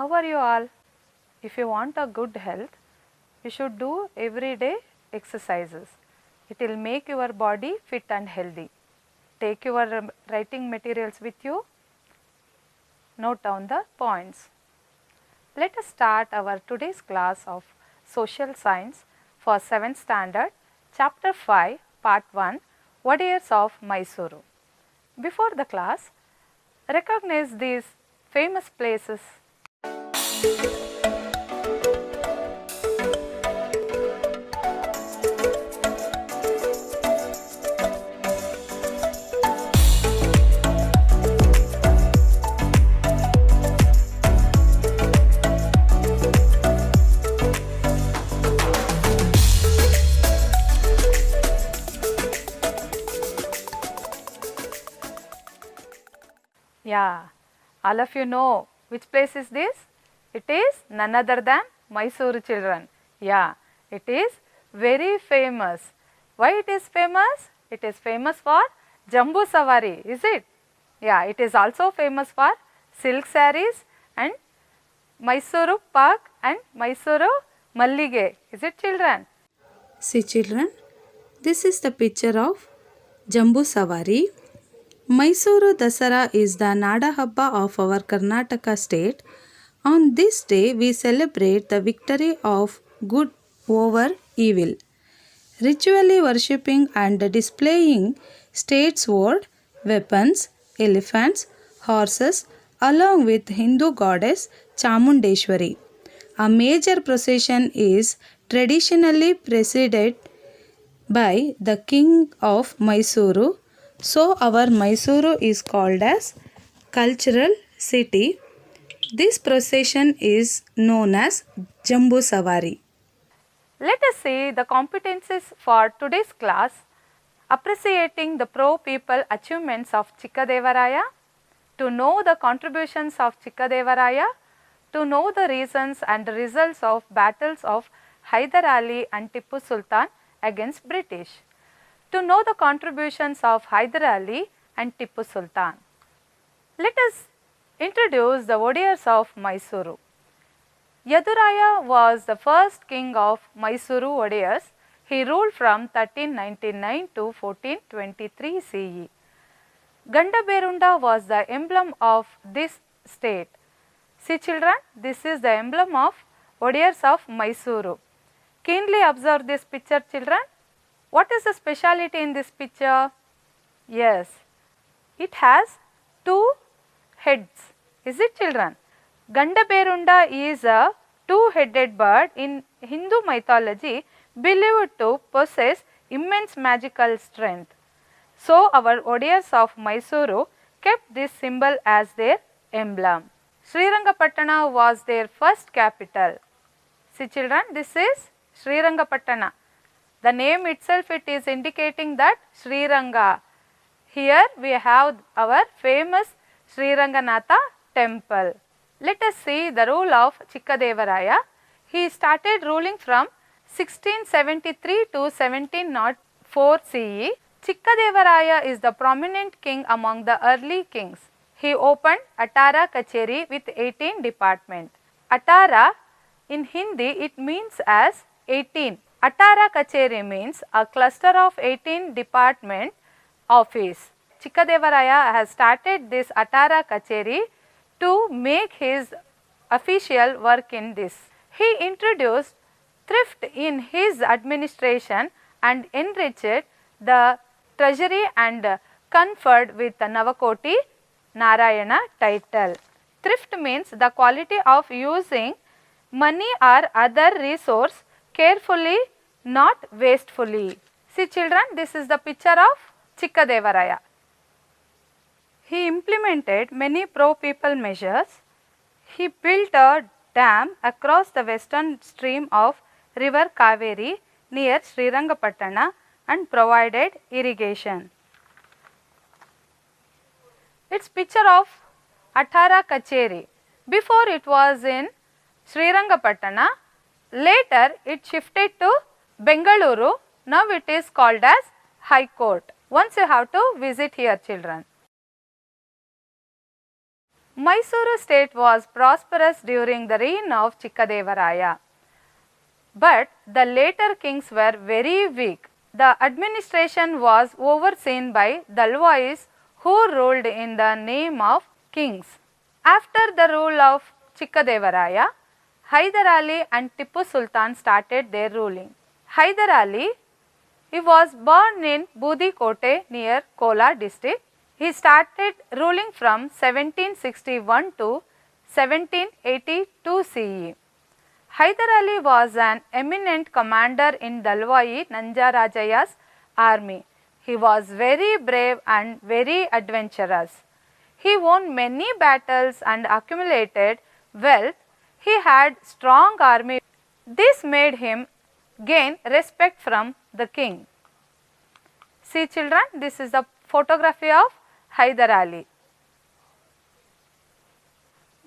How are you all? If you want a good health, you should do everyday exercises. It will make your body fit and healthy. Take your writing materials with you. Note down the points. Let us start our today's class of Social Science for 7th Standard, Chapter 5, Part 1, Wadiyars of Mysuru. Before the class, recognize these famous places. Yeah, all of you know which place is this? It is none other than Mysuru, children. Yeah, it is very famous. Why it is famous? It is famous for Jambu Savari, is it? Yeah, it is also famous for silk sarees and Mysuru Pak and Mysuru Mallige. Is it, children? See children, this is the picture of Jambu Savari. Mysuru Dasara is the Nada Habba of our Karnataka state. On this day, we celebrate the victory of good over evil, ritually worshipping and displaying state sword, weapons, elephants, horses, along with Hindu goddess Chamundeshwari. A major procession is traditionally preceded by the king of Mysuru. So our Mysuru is called as cultural city. This procession is known as Jambu Savari. Let us see the competencies for today's class. Appreciating the pro-people achievements of Chikkadevaraya, to know the contributions of Chikkadevaraya, to know the reasons and results of battles of Hyder Ali and Tippu Sultan against British, to know the contributions of Hyder Ali and Tippu Sultan. Let us introduce the Wadiyars of Mysuru. Yaduraya was the first king of Mysuru Wadiyars. He ruled from 1399 to 1423 CE. Gandaberunda was the emblem of this state. See children, this is the emblem of Wadiyars of Mysuru. Keenly observe this picture, children. What is the speciality in this picture? Yes, it has two heads. Is it, children? Gandaberunda is a two-headed bird in Hindu mythology believed to possess immense magical strength. So, our Wadiyars of Mysuru kept this symbol as their emblem. Srirangapatna was their first capital. See children, this is Srirangapatna. The name itself, it is indicating that Sriranga. Here we have our famous Sriranganatha temple. Let us see the rule of Chikkadevaraya. He started ruling from 1673 to 1704 CE. Chikkadevaraya is the prominent king among the early kings. He opened Atara Kacheri with 18 departments. Atara in Hindi it means as 18. Atara Kacheri means a cluster of 18 department office. Chikkadevaraya has started this Atara Kacheri to make his official work in this. He introduced thrift in his administration and enriched the treasury and conferred with the Navakoti Narayana title. Thrift means the quality of using money or other resource carefully, not wastefully. See children, this is the picture of Chikkadevaraya. He implemented many pro-people measures. He built a dam across the western stream of river Kaveri near Srirangapatna and provided irrigation. It's picture of Atara Kacheri. Before it was in Srirangapatna, later it shifted to Bengaluru. Now it is called as High Court. Once you have to visit here, children. Mysuru state was prosperous during the reign of Chikkadevaraya, but the later kings were very weak. The administration was overseen by Dalwais who ruled in the name of kings. After the rule of Chikkadevaraya, Hyder Ali and Tippu Sultan started their ruling. Hyder Ali, he was born in Budikote near Kolar district. He started ruling from 1761 to 1782 CE. Hyder Ali was an eminent commander in Dalwai Nanjarajaya's army. He was very brave and very adventurous. He won many battles and accumulated wealth. He had strong army. This made him gain respect from the king. See children, this is the photography of Hyder Ali.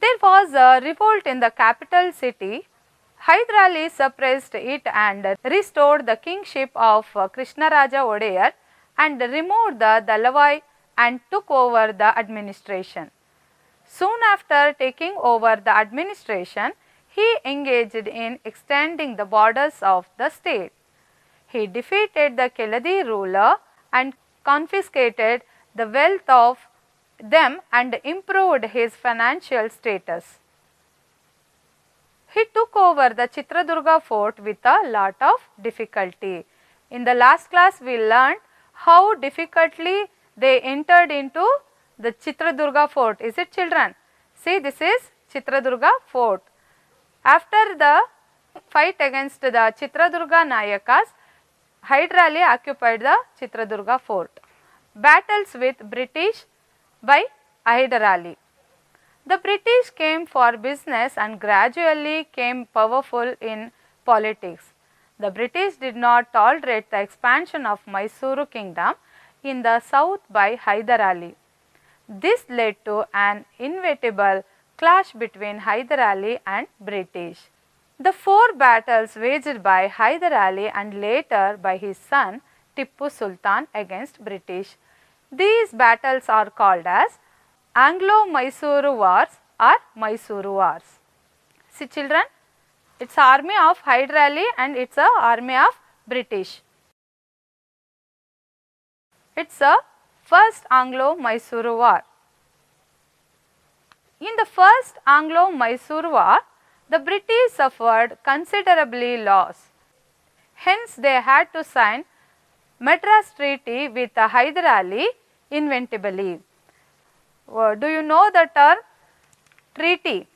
There was a revolt in the capital city. Hyder Ali suppressed it and restored the kingship of Krishnaraja Odear and removed the Dalwai and took over the administration. Soon after taking over the administration, he engaged in extending the borders of the state. He defeated the Keladi ruler and confiscated the wealth of them and improved his financial status. He took over the Chitradurga fort with a lot of difficulty. In the last class we learned how difficultly they entered into the Chitradurga fort. Is it children? See, this is Chitradurga fort. After the fight against the Chitradurga Nayakas, Hyder Ali occupied the Chitradurga fort. Battles with British by Hyder Ali. The British came for business and gradually came powerful in politics. The British did not tolerate the expansion of Mysuru kingdom in the south by Hyder Ali. This led to an inevitable clash between Hyder Ali and British. The four battles waged by Hyder Ali and later by his son Tippu Sultan against British. These battles are called as Anglo-Mysuru Wars or Mysuru Wars. See children, it's army of Hyder Ali and it's a army of British. It's a first Anglo-Mysuru War. In the first Anglo-Mysuru War, the British suffered considerably loss. Hence, they had to sign Madras Treaty with Hyder Ali inventably. Do you know the term treaty?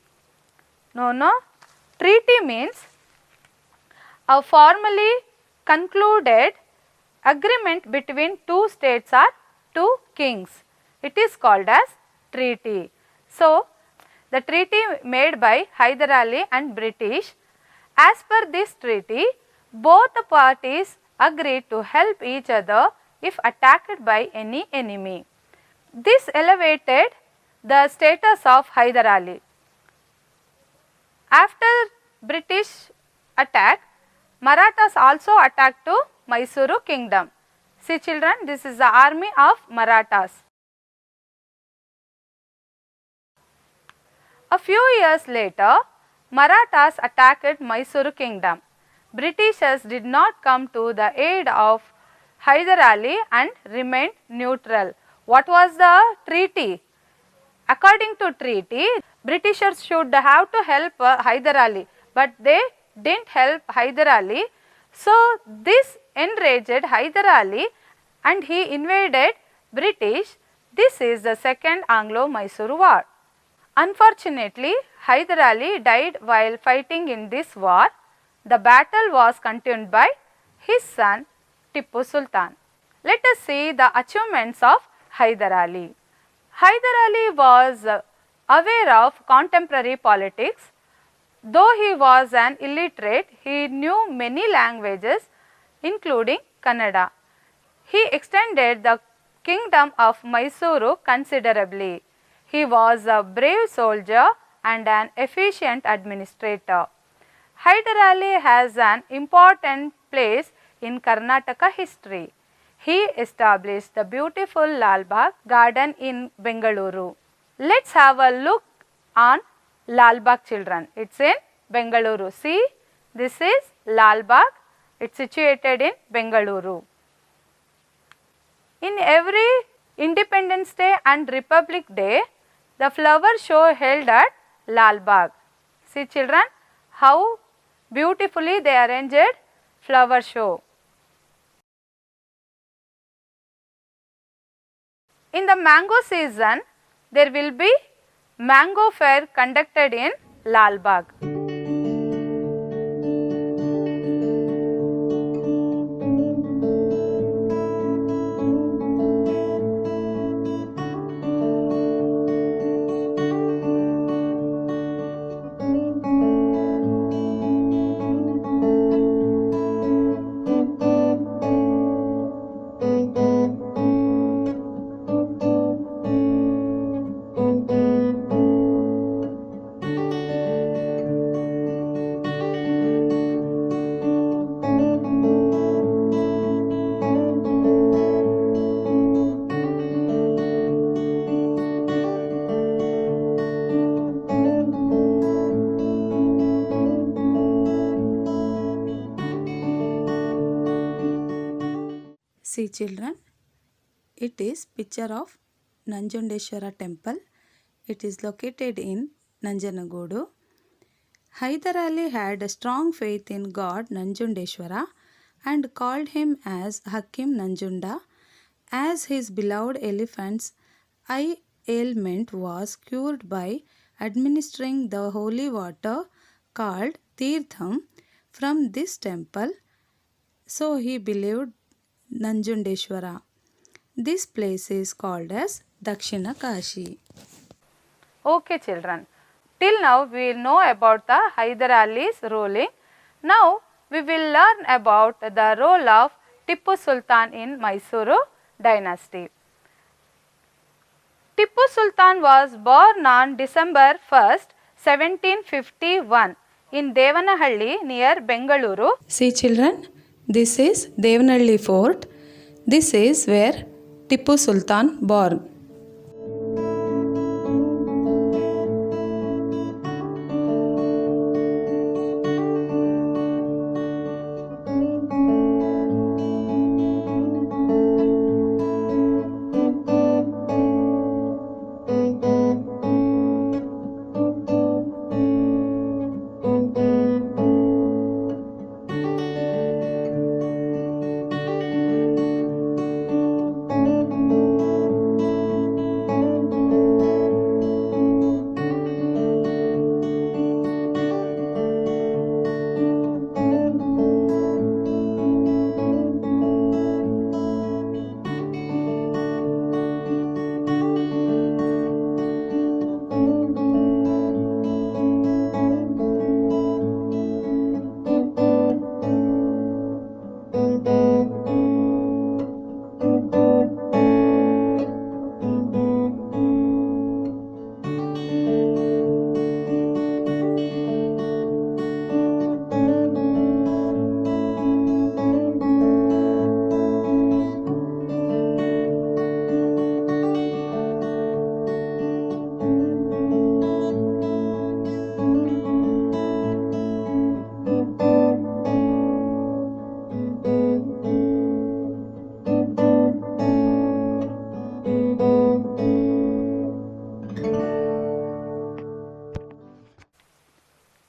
No. Treaty means a formally concluded agreement between two states or two kings. It is called as treaty. So, the treaty made by Hyder Ali and British. As per this treaty, both the parties agreed to help each other if attacked by any enemy. This elevated the status of Hyder Ali. After British attack, Marathas also attacked to Mysuru kingdom. See children, this is the army of Marathas. A few years later, Marathas attacked Mysuru kingdom. Britishers did not come to the aid of Hyder Ali and remained neutral. What was the treaty? According to treaty, Britishers should have to help Hyder Ali, but they didn't help Hyder Ali. So, this enraged Hyder Ali and he invaded British. This is the second Anglo-Mysuru War. Unfortunately, Hyder Ali died while fighting in this war. The battle was continued by his son Tippu Sultan. Let us see the achievements of Hyder Ali. Hyder Ali was aware of contemporary politics. Though he was an illiterate, he knew many languages including Kannada. He extended the kingdom of Mysuru considerably. He was a brave soldier and an efficient administrator. Hyder Ali has an important place in Karnataka history. He established the beautiful Lal Bagh garden in Bengaluru. Let's have a look on Lal Bagh, children. It's in Bengaluru. See, this is Lal Bagh. It's situated in Bengaluru. In every Independence Day and Republic Day, the flower show held at Lal Bagh. See, children, how beautifully they arranged flower show. In the mango season, there will be mango fair conducted in Lal Bagh. See, children, it is picture of Nanjundeshwara temple. It is located in Nanjanagodu. Hyder Ali had a strong faith in God Nanjundeshwara and called him as Hakim Nanjunda, as his beloved elephant's eye ailment was cured by administering the holy water called Tirtham from this temple. So he believed Nanjundeshwara. This place is called as Dakshina Kashi. Okay, children. Till now we will know about the Hyder Ali's ruling. Now we will learn about the role of Tippu Sultan in Mysuru dynasty. Tippu Sultan was born on December 1st, 1751 in Devanahalli near Bengaluru. See, children, this is Devanalli fort. This is where Tippu Sultan born.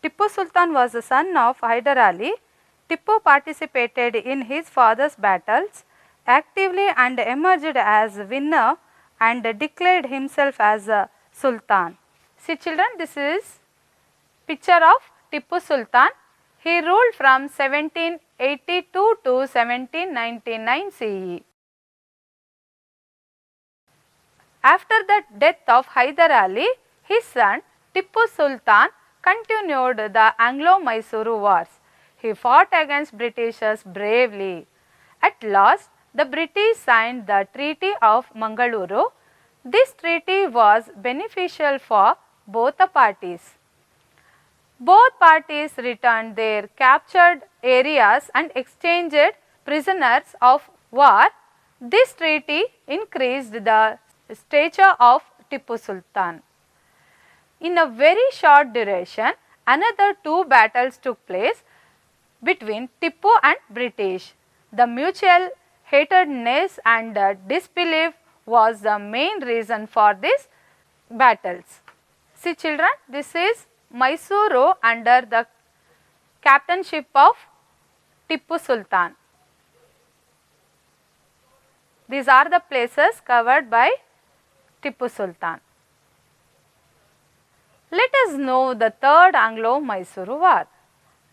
Tippu Sultan was the son of Hyder Ali. Tippu participated in his father's battles actively and emerged as winner and declared himself as a Sultan. See, children, this is picture of Tippu Sultan. He ruled from 1782 to 1799 CE. After the death of Hyder Ali, his son Tippu Sultan continued the Anglo-Mysuru wars. He fought against Britishers bravely. At last, the British signed the Treaty of Mangaluru. This treaty was beneficial for both the parties. Both parties returned their captured areas and exchanged prisoners of war. This treaty increased the stature of Tipu Sultan. In a very short duration, another two battles took place between Tipu and British. The mutual hatredness and disbelief was the main reason for these battles. See children, this is Mysuru under the captainship of Tipu Sultan. These are the places covered by Tipu Sultan. Let us know the Third Anglo-Mysuru War.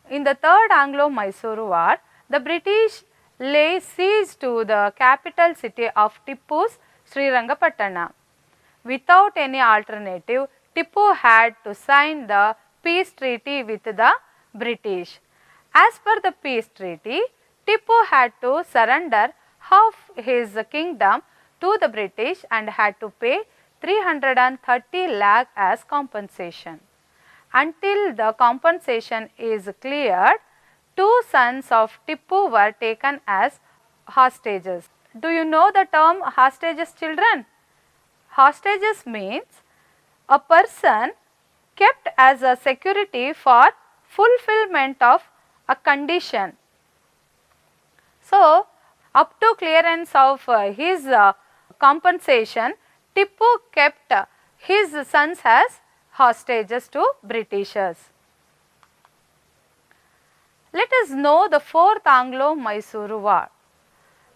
In the Third Anglo-Mysuru War, the British lay siege to the capital city of Tipu's Srirangapatna. Without any alternative, Tipu had to sign the peace treaty with the British. As per the peace treaty, Tipu had to surrender half his kingdom to the British and had to pay 330 lakh as compensation. Until the compensation is cleared, two sons of Tipu were taken as hostages. Do you know the term hostages, children? Hostages means a person kept as a security for fulfillment of a condition. So, up to clearance of his compensation, Tipu kept his sons as hostages to Britishers. Let us know the Fourth Anglo-Mysuru War.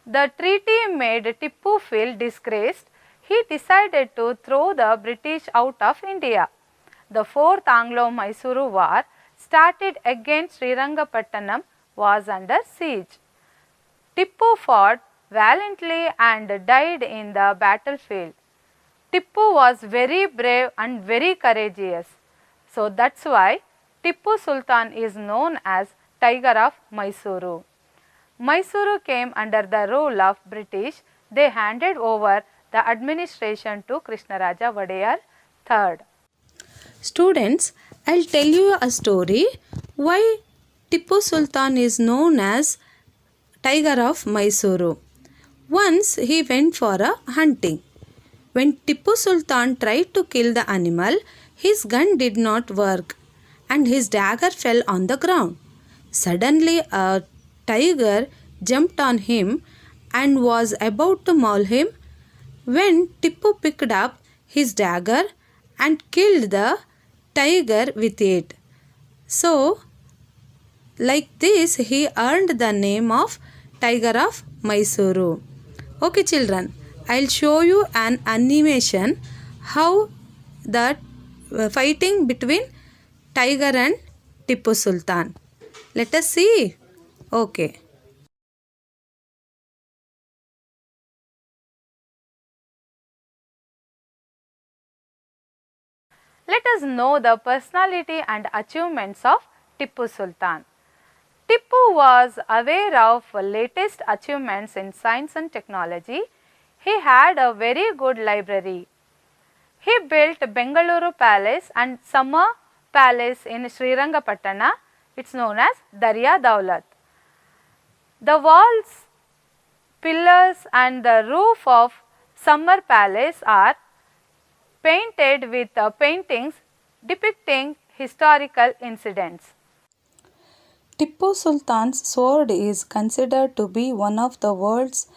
The treaty made Tipu feel disgraced. He decided to throw the British out of India. The Fourth Anglo-Mysuru War started against Srirangapatnam was under siege. Tipu fought valiantly and died in the battlefield. Tipu was very brave and very courageous. So, that is why Tipu Sultan is known as Tiger of Mysuru. Mysuru came under the rule of British. They handed over the administration to Krishnaraja Wadeyar III. Students, I'll tell you a story why Tipu Sultan is known as Tiger of Mysuru. Once he went for a hunting. When Tipu Sultan tried to kill the animal, his gun did not work and his dagger fell on the ground. Suddenly a tiger jumped on him and was about to maul him when Tipu picked up his dagger and killed the tiger with it. So, like this he earned the name of Tiger of Mysuru. Okay children, I'll show you an animation how the fighting between tiger and Tipu Sultan. Let us see. Okay. Let us know the personality and achievements of Tipu Sultan. Tipu was aware of latest achievements in science and technology. He had a very good library. He built Bengaluru Palace and Summer Palace in Srirangapatna. It is known as Darya Daulat. The walls, pillars and the roof of Summer Palace are painted with paintings depicting historical incidents. Tipu Sultan's sword is considered to be one of the world's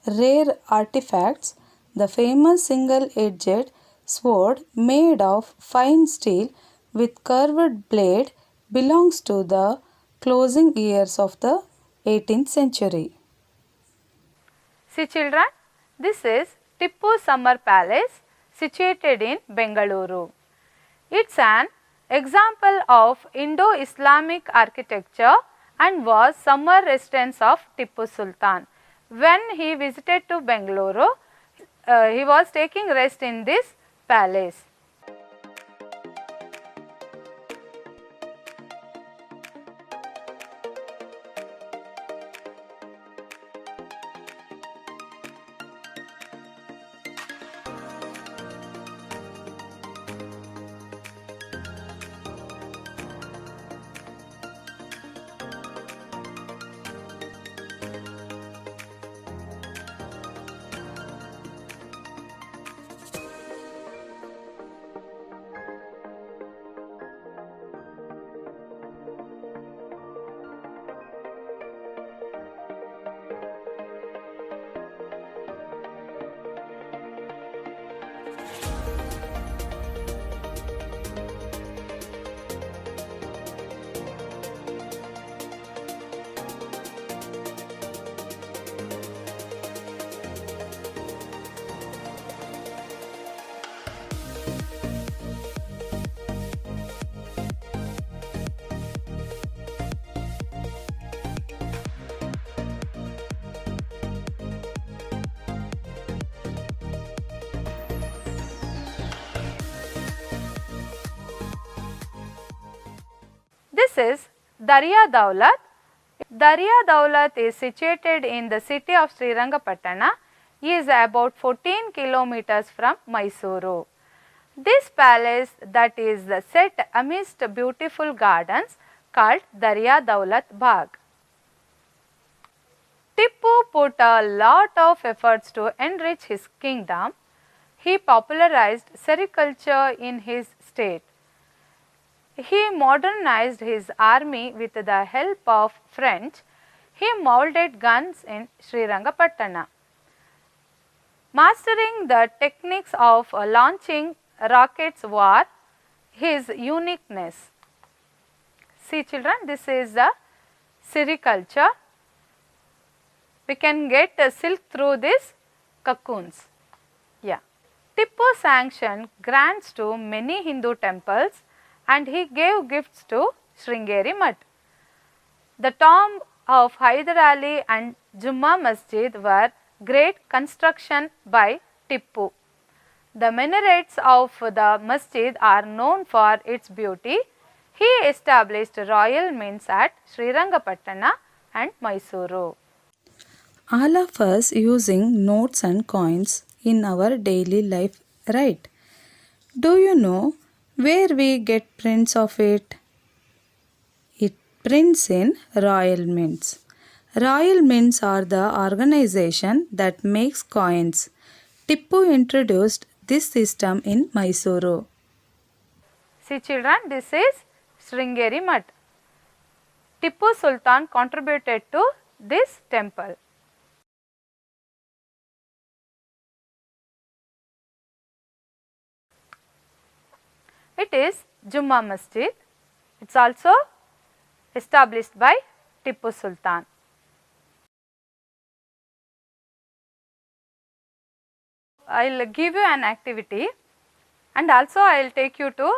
rare artifacts. The famous single-edged sword made of fine steel with curved blade belongs to the closing years of the 18th century. See children, this is Tipu Summer Palace situated in Bengaluru. It is an example of Indo-Islamic architecture and was summer residence of Tipu Sultan. When he visited to Bengaluru, he was taking rest in this palace. This is Darya Daulat. Darya Daulat is situated in the city of Srirangapatna. It is about 14 kilometers from Mysuru. This palace that is set amidst beautiful gardens called Darya Daulat Bagh. Tippu put a lot of efforts to enrich his kingdom. He popularized sericulture in his state. He modernized his army with the help of French. He molded guns in Srirangapatna. Mastering the techniques of launching rockets was his uniqueness. See children, this is the sericulture. We can get silk through these cocoons. Yeah. Tippu sanctioned grants to many Hindu temples and he gave gifts to Sringeri Mutt. The tomb of Hyder Ali and Jumma Masjid were great construction by Tippu. The minarets of the masjid are known for its beauty. He established royal mints at Srirangapatna and Mysuru. All of us using notes and coins in our daily life, right? Do you know where we get prints of it? It prints in royal mints. Royal mints are the organization that makes coins. Tippu introduced this system in Mysuru. See children, this is Sringeri Mutt. Tippu Sultan contributed to this temple. It is Jumma Masjid. It is also established by Tippu Sultan. I will give you an activity and also I will take you to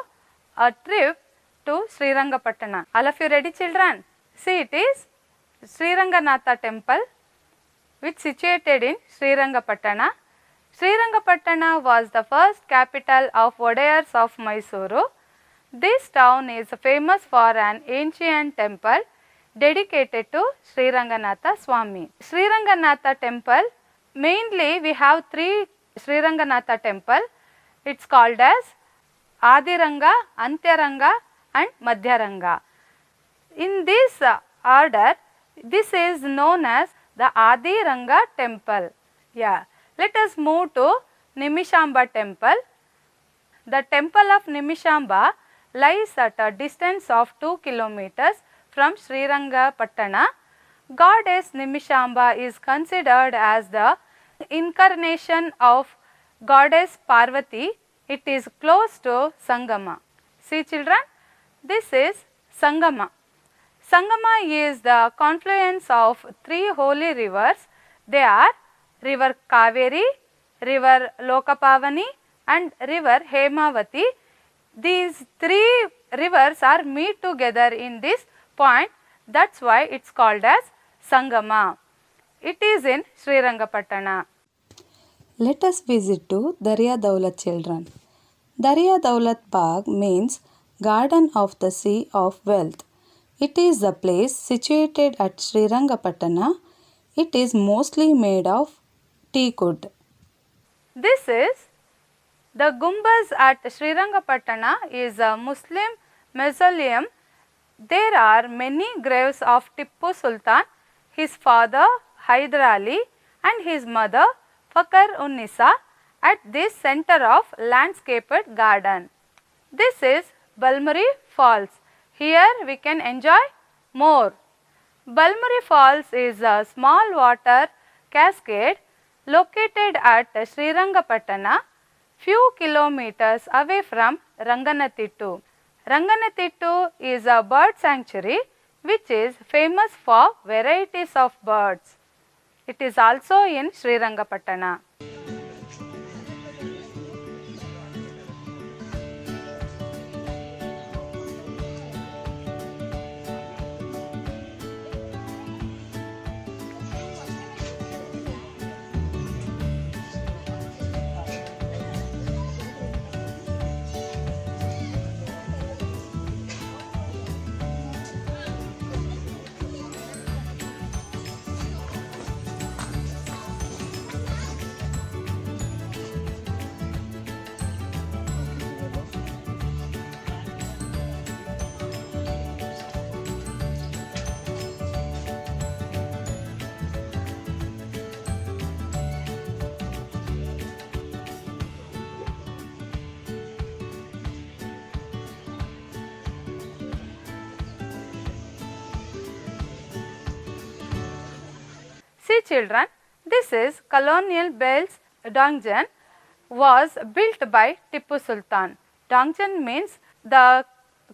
a trip to Srirangapatna. All of you ready children? See, it is Sriranganatha temple which situated in Srirangapatna. Srirangapatna was the first capital of Wadayars of Mysuru. This town is famous for an ancient temple dedicated to Sriranganatha Swami. Sriranganatha temple, mainly we have three Sriranganatha temple. It is called as Adiranga, Antyaranga and Madhyaranga. In this order, this is known as the Adiranga temple. Yeah. Let us move to Nimishamba temple. The temple of Nimishamba lies at a distance of 2 kilometers from Srirangapatna. Goddess Nimishamba is considered as the incarnation of Goddess Parvati. It is close to Sangama. See children, this is Sangama. Sangama is the confluence of three holy rivers. They are river Kaveri, river Lokapavani and river Hemavati. These three rivers are meet together in this point. That is why it is called as Sangama. It is in Srirangapatna. Let us visit to Darya Daulat children. Darya Daulat Bagh means Garden of the Sea of Wealth. It is the place situated at Srirangapatna. It is mostly made of teak wood. This is the Gumbaz at Srirangapatna is a Muslim mausoleum. There are many graves of Tippu Sultan, his father Hyder Ali and his mother Fakhr Unnisa at this center of landscaped garden. This is Balmuri Falls. Here we can enjoy more. Balmuri Falls is a small water cascade located at Srirangapatna, few kilometers away from Ranganathitu. Ranganathitu is a bird sanctuary which is famous for varieties of birds. It is also in Srirangapatna. See children, this is Colonial Bells Dungeon was built by Tipu Sultan. Dungeon means the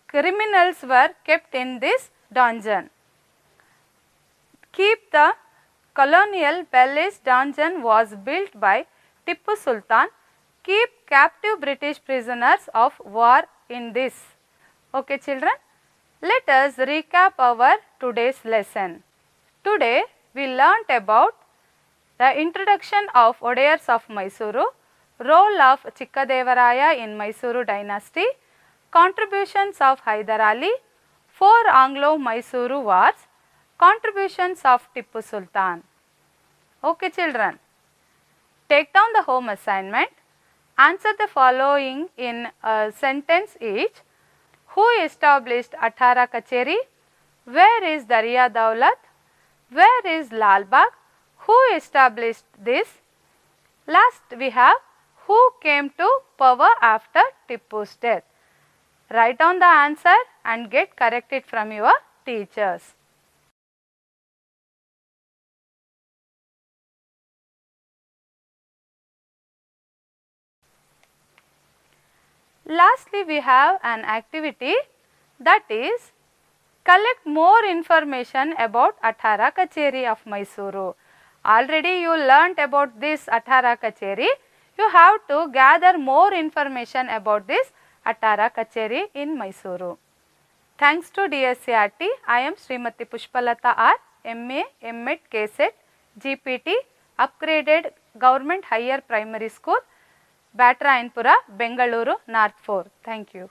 criminals were kept in this dungeon. Keep the Colonial Palace Dungeon was built by Tipu Sultan. Keep captive British prisoners of war in this. Okay children, let us recap our today's lesson. Today we learnt about the introduction of Odayars of Mysuru, role of Chikkadevaraya in Mysuru dynasty, contributions of Hyder Ali, 4 Anglo-Mysuru wars, contributions of Tipu Sultan. Okay children, take down the home assignment, answer the following in a sentence each. Who established Athara Kacheri? Where is Darya Daulat? Where is Lal Bagh? Who established this? Last we have who came to power after Tipu's death. Write down the answer and get corrected from your teachers. Lastly, we have an activity, that is collect more information about Athara Kacheri of Mysuru. Already you learnt about this Athara Kacheri. You have to gather more information about this Athara Kacheri in Mysuru. Thanks to DSCRT, I am Srimati Pushpalata R, MA, MEd, KSET, GPT, upgraded Government Higher Primary School, Batra Inpura, Bengaluru, North 4. Thank you.